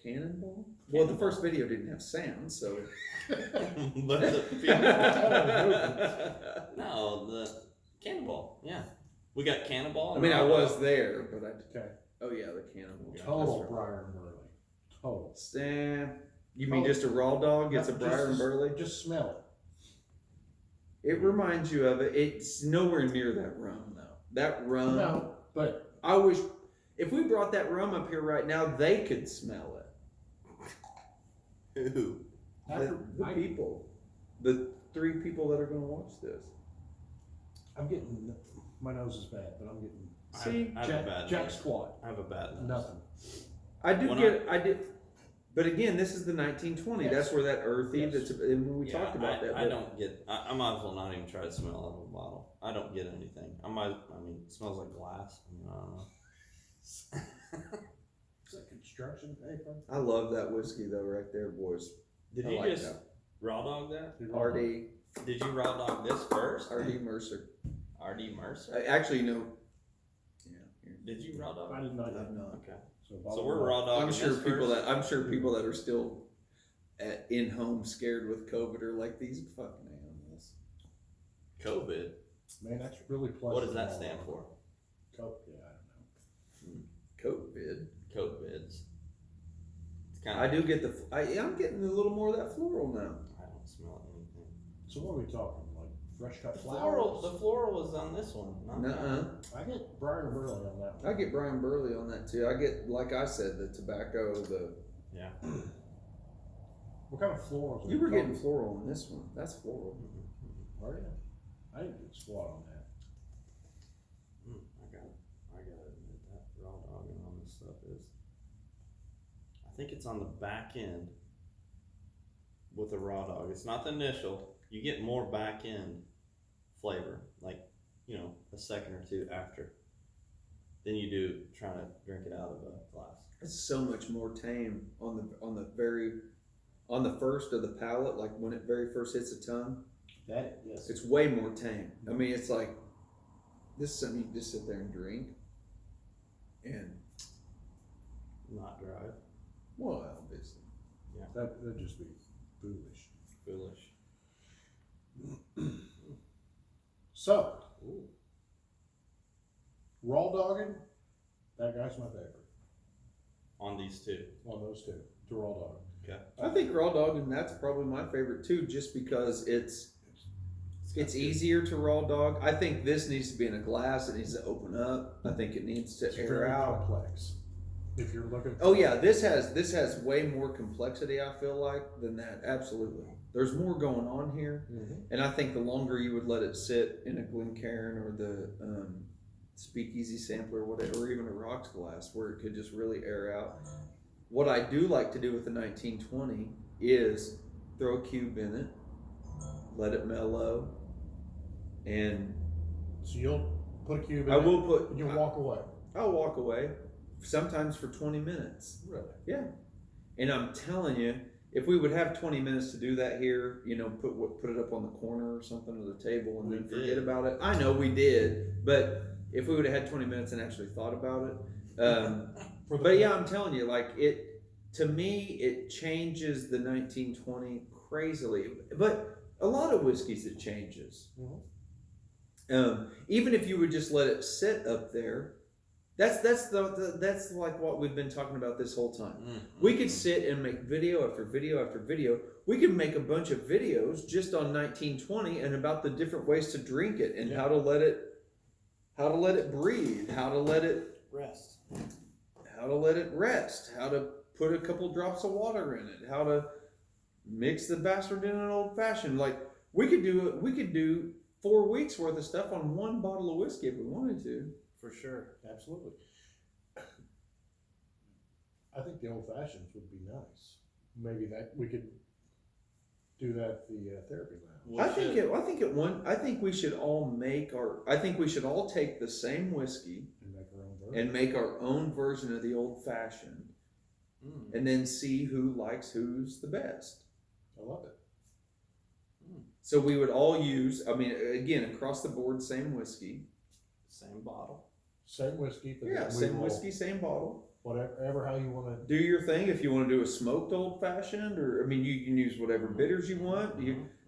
Cannonball? Well, the first video didn't have sound, so. But no, the Cannonball. Yeah, we got Cannonball. I mean, I was there, but I. Okay. Oh yeah, the Cannonball. Total Briar and Burley. Total. Sam, you mean just a raw dog? It's a Briar and Burley. Just smell it. It reminds you of it. It's nowhere near that rum though. That rum. No, but I wish if we brought that rum up here right now, they could smell it. Who? The people, the 3 people that are going to watch this. I'm getting, my nose is bad, but I'm getting. See, I have a bad Jack nose. squat. I have a bad nose. Nothing. I did. But again, this is the 1920. Yes. That's where that earthy. Yes. That's and we talked about that. I don't get. I might as well not even try to smell out of a bottle. I don't get anything. I mean, it smells like glass. I mean, I don't know. Is that construction paper? I love that whiskey though, right there, boys. Did I you like just that. raw dog that? RD Did you raw dog this first? RD Mercer. RD Mercer. Actually, no. Yeah. Here. Did you raw dog? I did not. I've not. Okay. So So we're raw dogging. I'm sure this people first? that are still in home scared with COVID are like these fucking animals. COVID. Man, that's really pleasant. What does that stand for? Coke. Yeah, I don't know. COVID. COVIDs. It's kind I do get I'm getting a little more of that floral now. I don't smell anything. So what are we talking? Like fresh cut The flowers? floral was on this one. Not that Nuh-uh. one. I get Briar and Burley on that one. I get Brian Burley on that too. I get, like I said, the tobacco, Yeah. What kind of florals? you were getting floral on this one. That's floral. Are you? I didn't get squat on that. I gotta admit that raw dogging on this stuff is. I think it's on the back end with the raw dog. It's not the initial. You get more back end flavor, like, you know, a second or two after, than you do trying to drink it out of a glass. It's so much more tame on the first of the palate, like when it very first hits the tongue. That, yes. It's way more tame. I mean, it's like this is something you can just sit there and drink, and Not drive. well, obviously. That'd just be foolish. Foolish. So, Ooh. raw dogging, that guy's my favorite. On these two. On those two, to raw dog. Okay. I think raw dog, and that's probably my favorite too, just because it's easier to raw dog. I think this needs to be in a glass. It needs to open up. I think it needs to It's air very out. complex. If you're looking. Oh yeah, this has way more complexity. I feel like than that. Absolutely, there's more going on here, and I think the longer you would let it sit in a Glencairn or the Speakeasy sampler, or whatever, or even a rocks glass, where it could just really air out. What I do like to do with the 1920 is throw a cube in it, let it mellow, and So you'll put a cube in I it, will put. and you'll walk away. I'll walk away, sometimes for 20 minutes. Really? Yeah, and I'm telling you, if we would have 20 minutes to do that here, you know, put it up on the corner or something of the table, and then forget about it. I know we did, but if we would have had 20 minutes and actually thought about it, but yeah, I'm telling you, like to me, it changes the 1920 crazily. But a lot of whiskeys it changes. Even if you would just let it sit up there, that's like what we've been talking about this whole time. We could sit and make video after video after video. We could make a bunch of videos just on 1920 and about the different ways to drink it and how to let it breathe, how to let it Rest. how to put a couple drops of water in it, how to mix the bastard in an old fashioned. Like we could do 4 weeks worth of stuff on one bottle of whiskey if we wanted to. For sure. Absolutely. I think the old fashions would be nice. Maybe that we could do that at the therapy lounge. I think we should all take the same whiskey And make our own version. and make our own version of the old fashioned, and then see who likes who's the best. I love it. So we would all use, I mean, again, across the board, same whiskey. Same bottle. Same whiskey, but Yeah, then we same will whiskey, same bottle. whatever how you want to. Do your thing. If you want to do a smoked old fashioned, or I mean, you can use whatever bitters you want.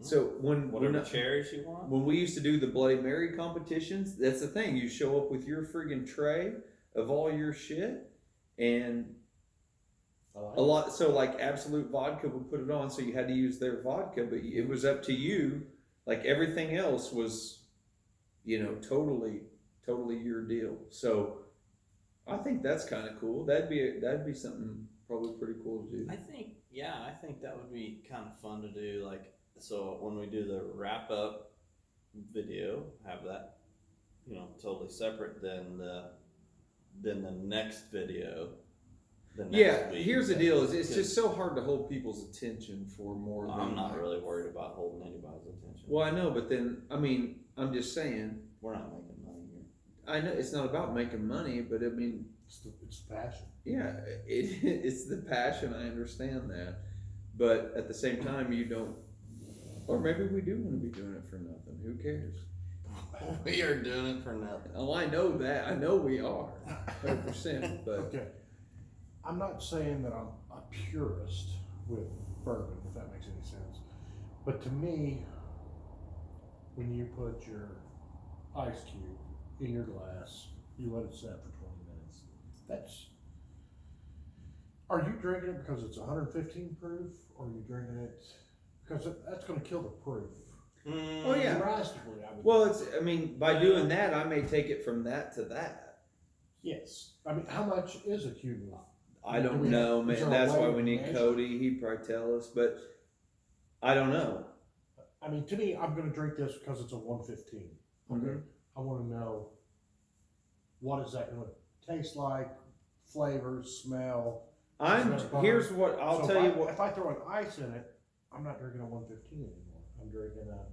So whatever cherries you want. When we used to do the Bloody Mary competitions, that's the thing. You show up with your friggin' tray of all your shit, and a lot. So like Absolute Vodka would put it on, so you had to use their vodka, but it was up to you. Like everything else was, totally your deal. So I think that's kind of cool. That'd be something probably pretty cool to do. I think that would be kind of fun to do. Like, so when we do the wrap up video, have that, totally separate than the next video. Yeah, here's the deal: it's just so hard to hold people's attention for more than. I'm not really worried about holding anybody's attention. Well, I know, but then I'm just saying we're not making money here. I know it's not about making money, but I mean it's passion. Yeah, it's the passion. I understand that, but at the same time, you don't. Or maybe we do want to be doing it for nothing. Who cares? We are doing it for nothing. Oh, I know that. I know we are, 100%. But okay. I'm not saying that I'm a purist with bourbon, if that makes any sense. But to me, when you put your ice cube in your glass, you let it set for 20 minutes. Are you drinking it because it's 115 proof, or are you drinking it because that's going to kill the proof? Oh yeah. Drastically, I would. Well, by doing that, I may take it from that to that. Yes. How much is a cube? I don't know, man. That's why we need Cody. He'd probably tell us, but I don't know. To me, I'm going to drink this because it's a 115. Okay. Mm-hmm. I want to know what is that going to taste like, flavors, smell. Here's what I'll tell you. If I throw an ice in it, I'm not drinking a 115 anymore. I'm drinking a.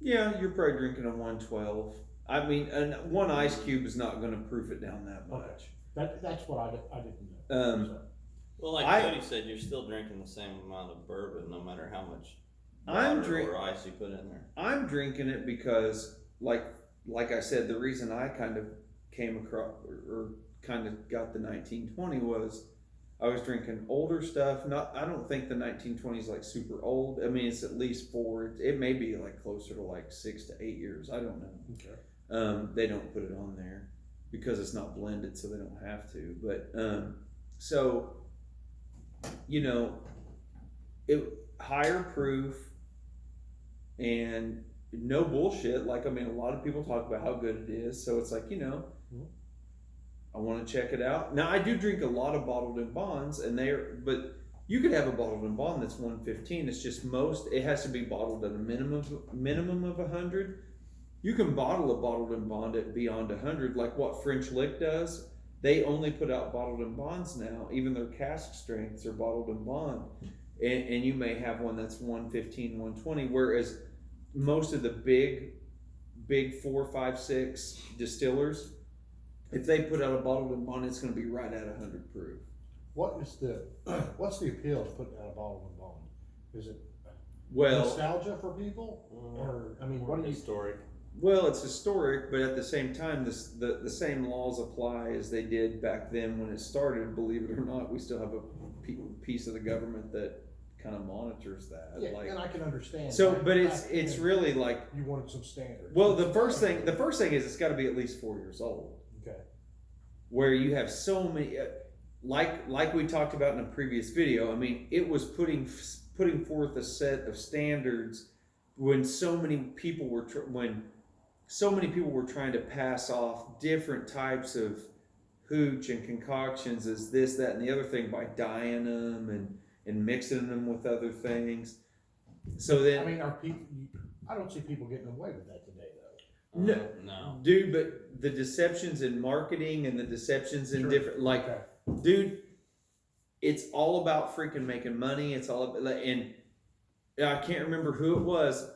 Yeah, you're probably drinking a 112. And one ice cube is not going to proof it down that much. Okay. That's what I didn't know. Well, like Cody said, you're still drinking the same amount of bourbon, no matter how much water or ice you put in there. I'm drinking it because, like I said, the reason I kind of came across or kind of got the 1920 was I was drinking older stuff. I don't think the 1920 is like super old. It's at least 4. It may be like closer to like 6 to 8 years. I don't know. Okay. They don't put it on there because it's not blended, so they don't have to. But it higher proof and no bullshit. Like a lot of people talk about how good it is, so it's like I want to check it out. Now I do drink a lot of bottled in bonds, but you could have a bottled in bond that's 115. It's just it has to be bottled at a minimum of 100. You can bottle a bottled in bond at beyond 100, like what French Lick does. They only put out bottled in bonds now. Even their cask strengths are bottled in bond. And you may have one that's 115, 120, whereas most of the big 4, 5, 6 distillers, if they put out a bottled in bond, it's going to be right at 100 proof. What's the appeal of putting out a bottled in bond? Is it Well, nostalgia for people, or I mean, what are you? Historic. Well, it's historic, but at the same time, the same laws apply as they did back then when it started. Believe it or not, we still have a piece of the government that kind of monitors that. Yeah, and I can understand. So, that. but it's really like you wanted some standards. Well, the first thing is it's got to be at least 4 years old. Okay. Where you have so many, like we talked about in a previous video. I mean, it was putting forth a set of standards when so many people were trying to pass off different types of hooch and concoctions as this, that, and the other thing by dyeing them and mixing them with other things. So then, I mean, I don't see people getting away with that today, though. No, dude. But the deceptions in marketing and the deceptions in different, dude, it's all about freaking making money. It's all about, and I can't remember who it was.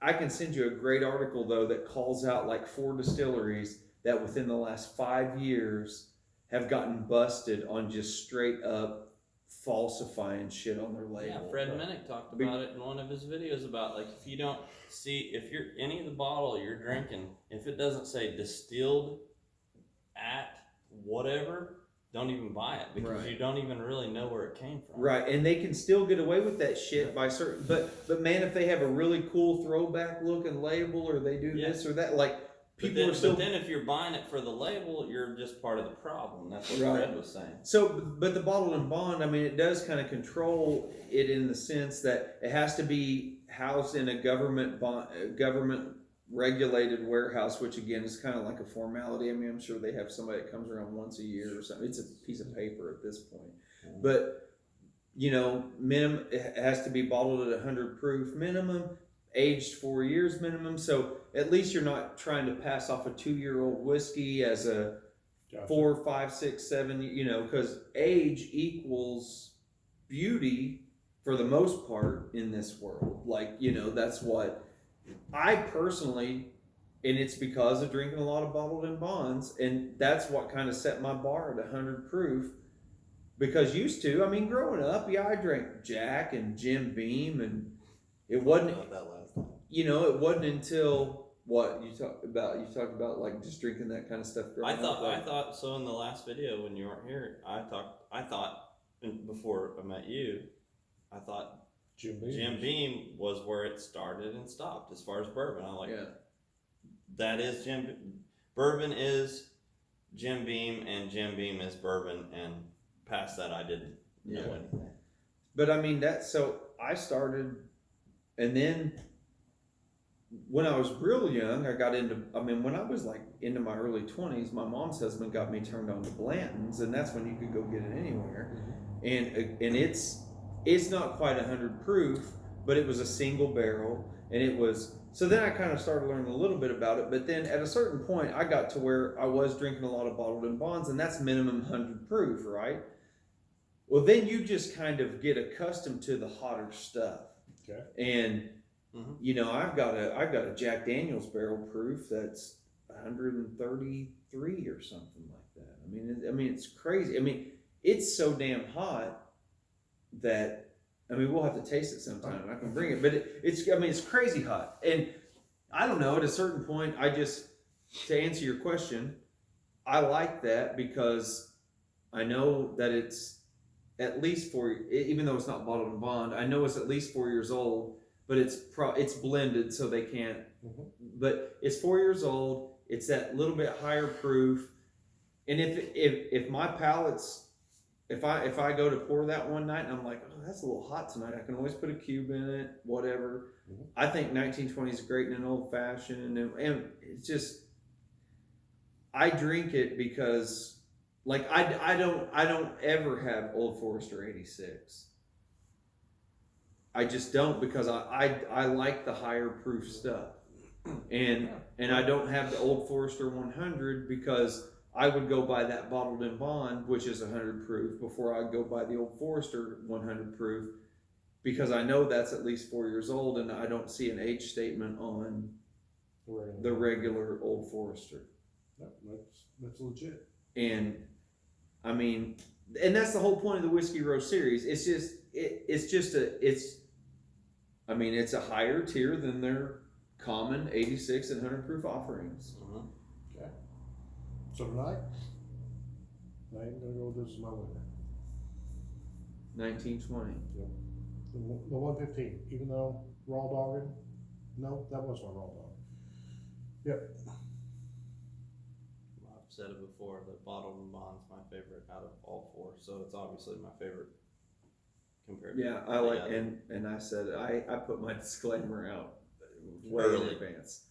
I can send you a great article though that calls out like 4 distilleries that within the last 5 years have gotten busted on just straight up falsifying shit on their label. Yeah, Fred Minnick talked about it in one of his videos about like if you're any of the bottle you're drinking, if it doesn't say distilled at whatever, don't even buy it because Right. you don't even really know where it came from. Right, and they can still get away with that shit by certain, but man, if they have a really cool throwback looking label or they do this or that, like people are still. But then if you're buying it for the label, you're just part of the problem. That's what Right. Fred was saying. So, but the bottled and bond, I mean, it does kind of control it in the sense that it has to be housed in a government regulated warehouse, which again is kind of like a formality. I mean, I'm sure they have somebody that comes around once a year or something. It's a piece of paper at this point, but you know, minimum it has to be bottled at 100 proof minimum, aged 4 years minimum. So at least you're not trying to pass off a 2-year-old whiskey as a 4, 5, 6, 7, you know, because age equals beauty for the most part in this world. Like, you know, that's what I personally, and it's because of drinking a lot of bottled and bonds, and that's what kind of set my bar at 100 proof. Because used to, I mean, growing up, yeah, I drank Jack and Jim Beam, and it wasn't, that last time. you know, it wasn't until what you talked about. You talked about like just drinking that kind of stuff. I thought so. In the last video when you weren't here, I thought before I met you, I thought Jim Beam was where it started and stopped as far as bourbon. I'm like, yeah. That is bourbon is Jim Beam, and Jim Beam is bourbon, and past that I didn't know anything. But I mean so I started, and then when I was real young, I got into. I mean, when I was like into my early 20s, my mom's husband got me turned on to Blanton's, and that's when you could go get it anywhere. And it's not quite 100 proof, but it was a single barrel, and it was. So then I kind of started learning a little bit about it, but then at a certain point, I got to where I was drinking a lot of bottled and bonds, and that's minimum 100 proof, right? Well, then you just kind of get accustomed to the hotter stuff. Okay. And you know, I've got a Jack Daniel's barrel proof that's 133 or something like that. I mean, it's crazy. I mean, it's so damn hot that. I mean, we'll have to taste it sometime. I can bring it, but it's crazy hot. And I don't know, at a certain point, to answer your question, I like that because I know that it's at least even though it's not bottled and bond, I know it's at least 4 years old, but it's blended, so they can't, but it's 4 years old. It's that little bit higher proof. And if my palate's, if I go to pour that one night and I'm like, oh, that's a little hot tonight, I can always put a cube in it, whatever. I think 1920 is great in an old fashioned, and it's just, I drink it because, like, I don't ever have Old Forester 86. I just don't, because I like the higher proof stuff, and I don't have the Old Forester 100 because I would go buy that bottled and bond, which is 100 proof, before I go buy the Old Forester 100 proof, because I know that's at least 4 years old, and I don't see an age statement on the regular Old Forester. That's legit. And I mean, and that's the whole point of the Whiskey Row series. I mean, it's a higher tier than their common 86 and 100 proof offerings. Okay. So tonight, I'm gonna go. This is my winner. 1920. Yep. The 115. Even though raw dogging, no, that was my raw dog. Yep. I've said it before, the bottled and bond's my favorite out of all four, so it's obviously my favorite compared to I like, other. and I said it, I put my disclaimer out way Early. in advance.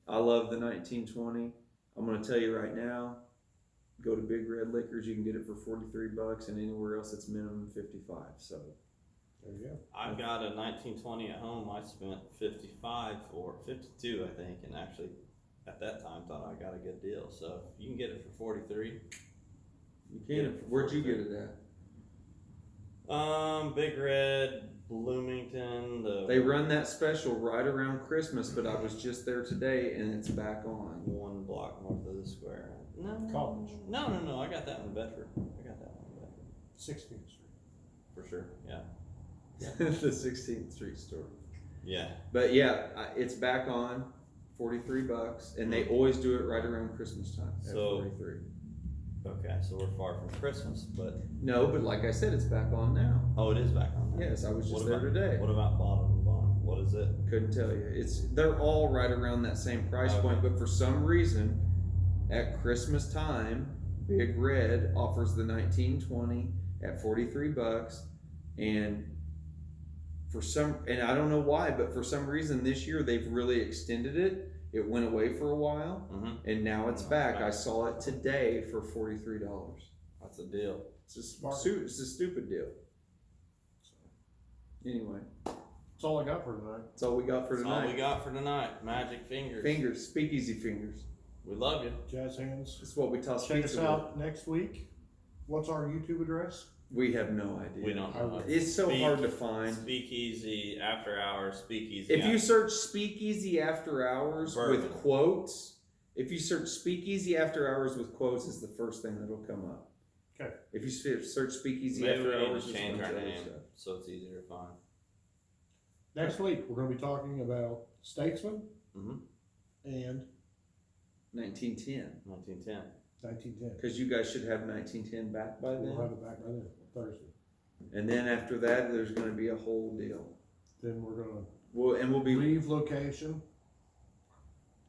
I love the 1920. I'm going to tell you right now, go to Big Red Liquors, you can get it for $43, and anywhere else it's minimum 55. So there you go. I've got a 1920 at home. I spent 55 or 52, I think, and actually at that time thought I got a good deal. So if you can get it for 43. you can. Where'd you get it at? Big Red, Bloomington. They run that special right around Christmas, but I was just there today, and it's back on. 1 block north of the square. No. College. No. I got that one in Bedford. 16th Street. For sure. Yeah. The 16th Street store. Yeah. But yeah, it's back on, $43, and they always do it right around Christmas time at So- 43. Okay, so we're far from Christmas, but No, but like I said, it's back on now. oh, it is back on there. Yes, I was just What there about- today. What about bottom bond? What is it? Couldn't tell you. They're all right around that same price Okay. point, but for some reason, at Christmas time, Big Red offers the 1920 at $43, and and I don't know why, but for some reason this year they've really extended it. It went away for a while, and now it's back. I saw it today for $43. That's a deal. It's a stupid deal. Anyway, That's all I got for tonight. that's all we got for That's all we tonight. got for tonight. Magic fingers. Fingers, speakeasy fingers. We love you. Jazz hands. It's what we toss Check pizza us out next week. What's our YouTube address? with. We have no idea. We don't know. It's so hard to find. Speakeasy after hours. Speakeasy. If you search Speakeasy After Hours Bourbon. with quotes, if you search Speakeasy After Hours with quotes, it's the first thing that'll come up. Okay. If you search Speakeasy maybe After we need Hours, to it's a change bunch our of other name stuff. so it's easier to find. Next week, we're going to be talking about Statesman Mm-hmm. and 1910. 1910. 1910. Because you guys should have 1910 back by We'll have then. it back by then, Thursday. And then after that, there's going to be a whole deal. Then we're going We'll to be. leave location.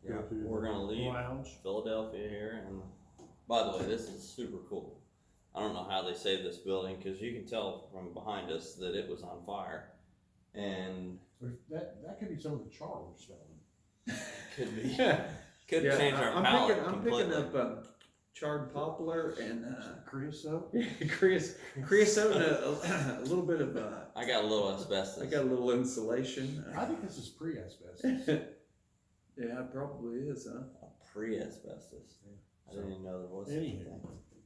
Yeah, Go to We're the gonna leave lounge. Philadelphia here, and by the way, this is super cool. I don't know how they saved this building because you can tell from behind us that it was on fire, and That could be some of the char we're smelling. could be Yeah, could change our palate I'm completely. picking up charred poplar and Creosote? creosote and a little bit of. I got a little asbestos. I got a little insulation. I think this is pre-asbestos. Yeah, it probably is, huh? Pre-asbestos. I didn't even know there was such a Anywho.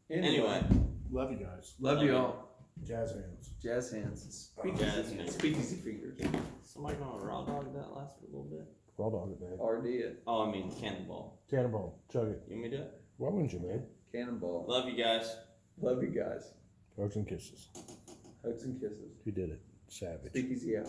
thing. Anyway, Love you guys. love you all. Jazz hands. Jazz hands. Jazz fingers. Speakeasy fingers. Somebody gonna raw dog that last little bit? Raw dog it, man. RD it. Oh, I mean cannonball. Cannonball. Chug it. You want me to do it? Why wouldn't you, man? Cannonball. Love you guys. Love you guys. Hugs and kisses. Hugs and kisses. You did it. Savage. Speakeasy out.